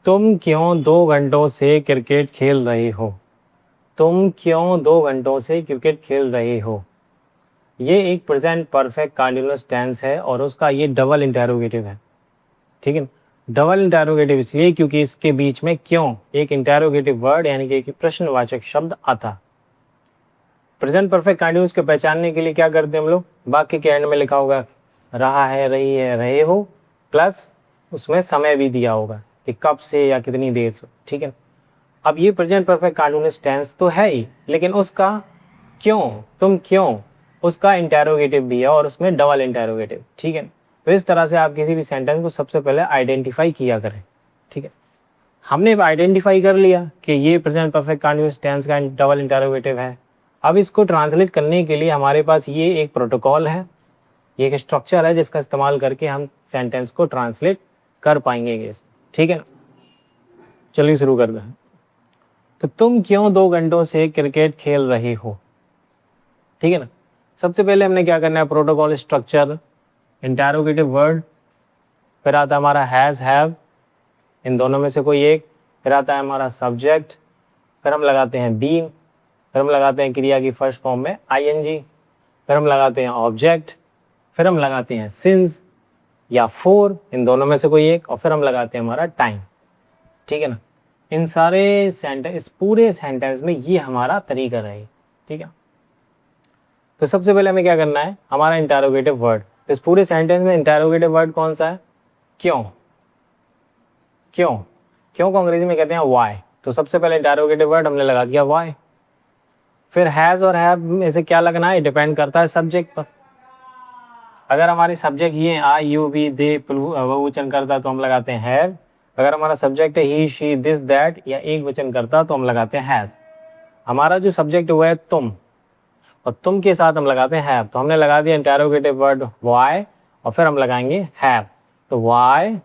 तुम क्यों 2 घंटों से क्रिकेट खेल रहे हो? तुम क्यों 2 घंटों से क्रिकेट खेल रहे हो? ये एक प्रेजेंट परफेक्ट कंटीन्यूअस टेंस है और उसका ये डबल इंटेरोगेटिव है। ठीक है, डबल इंटेरोगेटिव इसलिए क्योंकि इसके बीच में क्यों एक इंटेरोगेटिव वर्ड यानी कि एक प्रश्नवाचक शब्द आता। प्रेजेंट परफेक्ट कंटीन्यूअस को पहचानने के लिए क्या करते हैं हम लोग? वाक्य के एंड में लिखा होगा रहा है, रही है, रहे हो, प्लस उसमें समय भी दिया होगा कि कब से या कितनी देर से। ठीक है, अब ये प्रेजेंट परफेक्ट कंटीन्यूअस टेंस तो है ही, लेकिन उसका क्यों, तुम क्यों, उसका इंटेरोगेटिव भी है और उसमें डबल इंटेरोगेटिव। ठीक है, तो इस तरह से आप किसी भी सेंटेंस को सबसे पहले आइडेंटिफाई किया करें। ठीक है, हमने आइडेंटिफाई कर लिया कि ये प्रेजेंट परफेक्ट कंटीन्यूअस टेंस का डबल इंटेरोगेटिव है। अब इसको ट्रांसलेट करने के लिए हमारे पास ये एक प्रोटोकॉल है, ये एक स्ट्रक्चर है जिसका इस्तेमाल करके हम सेंटेंस को ट्रांसलेट कर पाएंगे। ठीक है ना, चलिए शुरू करते हैं। तो तुम क्यों 2 घंटों से क्रिकेट खेल रहे हो? ठीक है ना, सबसे पहले हमने क्या करना है? प्रोटोकॉल स्ट्रक्चर, इंटेरोगेटिव वर्ड, फिर आता है हमारा हैज, हैव, इन दोनों में से कोई एक, फिर आता है हमारा सब्जेक्ट, फिर हम लगाते हैं बीन, फिर हम लगाते हैं क्रिया की फर्स्ट फॉर्म में आईएनजी, फिर हम लगाते हैं ऑब्जेक्ट, फिर हम लगाते हैं सिंस या फोर, इन दोनों में से कोई एक, और फिर हम लगाते हैं हमारा टाइम। ठीक है ना, इन सारे सेंटेंस, इस पूरे सेंटेंस में ये हमारा तरीका रहे। ठीक है, तो सबसे पहले हमें क्या करना है? हमारा इंटेरोगेटिव वर्ड। तो इस पूरे सेंटेंस में इंटेरोगेटिव वर्ड कौन सा है? क्यों। क्यों, क्यों को अंग्रेजी में कहते हैं वाई। तो सबसे पहले इंटेरोगेटिव वर्ड हमने लगा दिया वाई। फिर हैज और हैव में से क्या लगना है? डिपेंड करता है सब्जेक्ट पर। अगर हमारे सब्जेक्ट ये आई, यू, वी, दे, बहुवचन करता तो हम लगाते हैं हैव। अगर हमारा सब्जेक्ट है ही, शी, दिस, दैट या एक वचन करता तो हम लगाते हैं हैज। हमारा जो सब्जेक्ट हुआ है तुम, और तुम के साथ हम लगाते हैं हैव। तो हमने लगा दिया इंटेरोगेटिव वर्ड वाई और फिर हम लगाएंगे हैव। तो वाई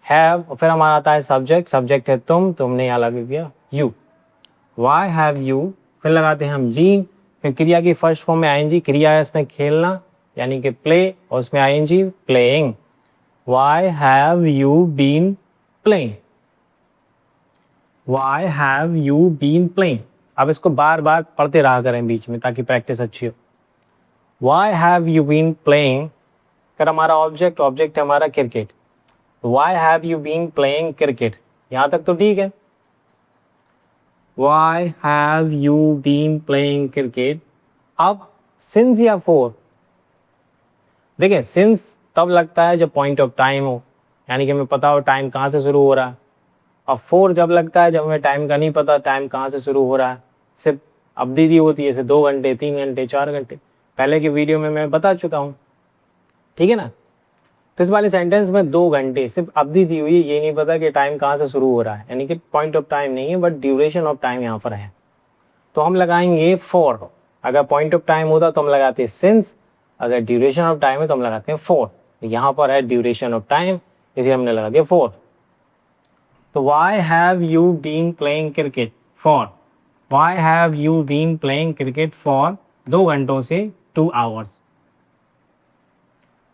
हैव, और फिर हमारा आता है सब्जेक्ट, सब्जेक्ट है तुम, तुमने यहाँ लगा दिया यू, वाई हैव यू। फिर लगाते हैं हम बीइंग, फिर क्रिया की फर्स्ट फॉर्म में आईएनजी, क्रिया है इसमें खेलना यानी कि प्ले, और उसमें I N G playing. Why have you been playing, why have you been playing. अब इसको बार बार पढ़ते रहा करें बीच में ताकि प्रैक्टिस अच्छी हो। Why have you been playing, फिर हमारा ऑब्जेक्ट, ऑब्जेक्ट है हमारा cricket, why have you been playing cricket. यहां तक तो ठीक है। Why have you been playing cricket. अब सिंस या फोर, देखिए सिंस तब लगता है जब पॉइंट ऑफ टाइम हो, यानी कि हमें पता हो टाइम कहाँ से शुरू हो रहा है। और फोर जब लगता है जब हमें टाइम का नहीं पता टाइम कहाँ से शुरू हो रहा है, सिर्फ अवधि दी होती है, जैसे 2 घंटे, 3 घंटे, 4 घंटे। पहले की वीडियो में मैं बता चुका हूँ। ठीक है ना, तो इस वाले सेंटेंस में 2 घंटे सिर्फ अवधि दी हुई है, ये नहीं पता कि टाइम कहाँ से शुरू हो रहा है, यानी कि पॉइंट ऑफ टाइम नहीं है बट ड्यूरेशन ऑफ टाइम यहाँ पर है। तो हम लगाएंगे फोर। अगर पॉइंट ऑफ टाइम होता तो हम लगाते हैं सिंस, अगर ड्यूरेशन ऑफ टाइम है तो हम लगाते हैं फोर। यहाँ पर है ड्यूरेशन ऑफ टाइम, इसलिए हमने लगा दिया फोर। तो why have you been playing cricket for, why have you been playing cricket for 2 घंटों से 2 hours।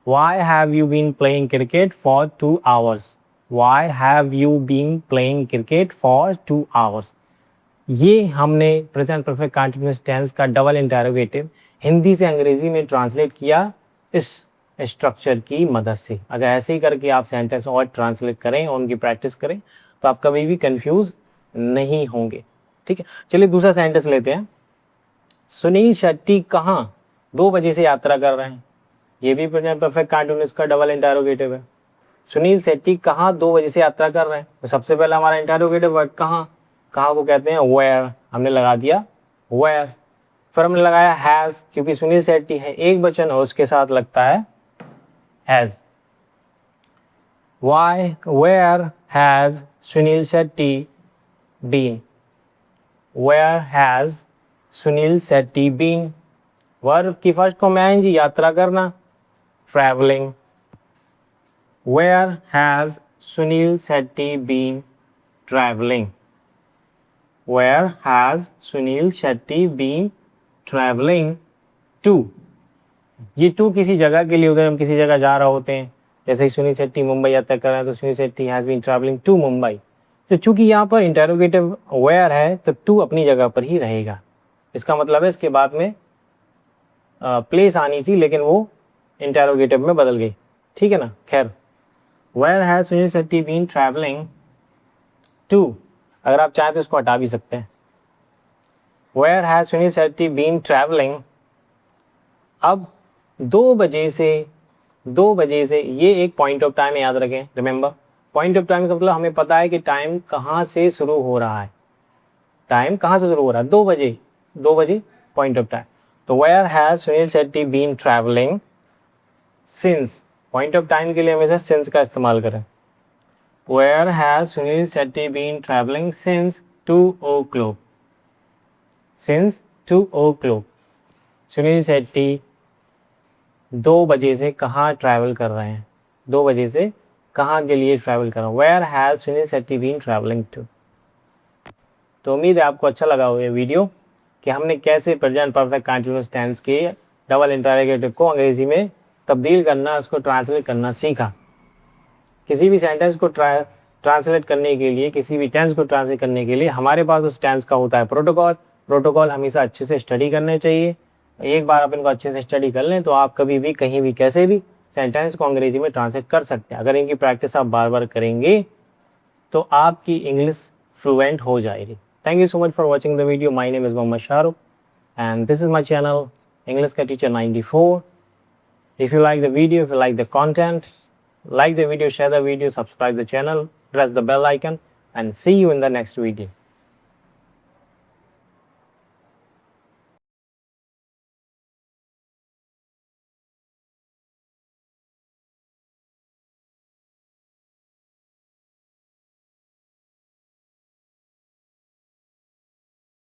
Why have you been playing cricket for 2 hours? Why have you been playing cricket for 2 hours? ये हमने present perfect continuous tense का double interrogative Hindi से अंग्रेजी में translate किया इस स्ट्रक्चर की मदद से। अगर ऐसे ही करके आप सेंटेंस और ट्रांसलेट करें और उनकी प्रैक्टिस करें तो आप कभी भी कंफ्यूज नहीं होंगे। ठीक है, चलिए दूसरा सेंटेंस लेते हैं। सुनील शेट्टी कहाँ 2 बजे से यात्रा कर रहे हैं? ये भी प्रेजेंट परफेक्ट कंटीन्यूअस का डबल इंटेरोगेटिव है। सुनील शेट्टी कहाँ 2 बजे से यात्रा कर रहे हैं? तो सबसे पहला हमारा इंटेरोगेटिव वर्ड कहाँ, कहाँ को कहते हैं वेयर, हमने लगा दिया वेयर। फिर हमने लगाया हैज, क्योंकि सुनील शेट्टी है एक वचन और उसके साथ लगता है has. Why, where has Sunil Shetty been, where has Sunil Shetty been. Verb की फर्स्ट फॉर्म में आएंगी यात्रा करना, traveling. Where has Sunil Shetty been traveling? Where has Sunil Shetty been traveling to? ये टू किसी जगह के लिए होता है, हम किसी जगह जा रहे होते हैं। जैसे ही सुनील शेट्टी मुंबई यात्रा कर रहे हैं तो Sunil Shetty has been travelling to Mumbai. तो चूंकि यहाँ पर इंटेरोगेटिव वेयर है तो टू अपनी जगह पर ही रहेगा। इसका मतलब है इसके बाद में प्लेस आनी थी लेकिन वो इंटेरोगेटिव में बदल गई, ठीक है ना। खैर, where has Sunil Shetty been travelling to, अगर आप चाहें तो इसको हटा भी सकते हैं। Where has Sunil Shetty been travelling, अब 2 बजे से ये एक पॉइंट ऑफ टाइम याद रखें। रिमेंबर, पॉइंट ऑफ टाइम का मतलब हमें पता है कि टाइम कहाँ से शुरू हो रहा है, टाइम कहाँ से शुरू हो रहा है, 2 बजे पॉइंट ऑफ टाइम। तो where has Sunil Shetty been travelling since, point of time के लिए हमेशा सिंस का इस्तेमाल करें। Where has Sunil Shetty been travelling since 2 o'clock, since 2 o'clock। Sunil Shetty 2 बजे से कहाँ ट्रैवल कर रहे हैं, 2 बजे से कहाँ के लिए ट्रैवल कर रहे हैं। Where has Sunil Shetty been travelling to. तो उम्मीद है आपको अच्छा लगा हो ये वीडियो कि हमने कैसे प्रेजेंट परफेक्ट कंटीन्यूअस टेंस के डबल इंटरोगेटिव को अंग्रेजी में तब्दील करना, उसको ट्रांसलेट करना सीखा। किसी भी सेंटेंस को ट्रांसलेट करने के लिए, किसी भी टेंस को ट्रांसलेट करने के लिए हमारे पास उस टेंस का होता है प्रोटोकॉल हमेशा अच्छे से स्टडी करने चाहिए। एक बार आप इनको अच्छे से स्टडी कर लें तो आप कभी भी कहीं भी कैसे भी सेंटेंस को अंग्रेजी में ट्रांसलेट कर सकते हैं। अगर इनकी प्रैक्टिस आप बार बार करेंगे तो आपकी इंग्लिश फ्लुएंट हो जाएगी। Thank you so much for watching the video. My name is Mohammad Shahrukh and this is my channel English Ka Teacher 94. If you like the video, if you like the content, like the video, share the video, subscribe the channel, press the bell icon and see you in the next video.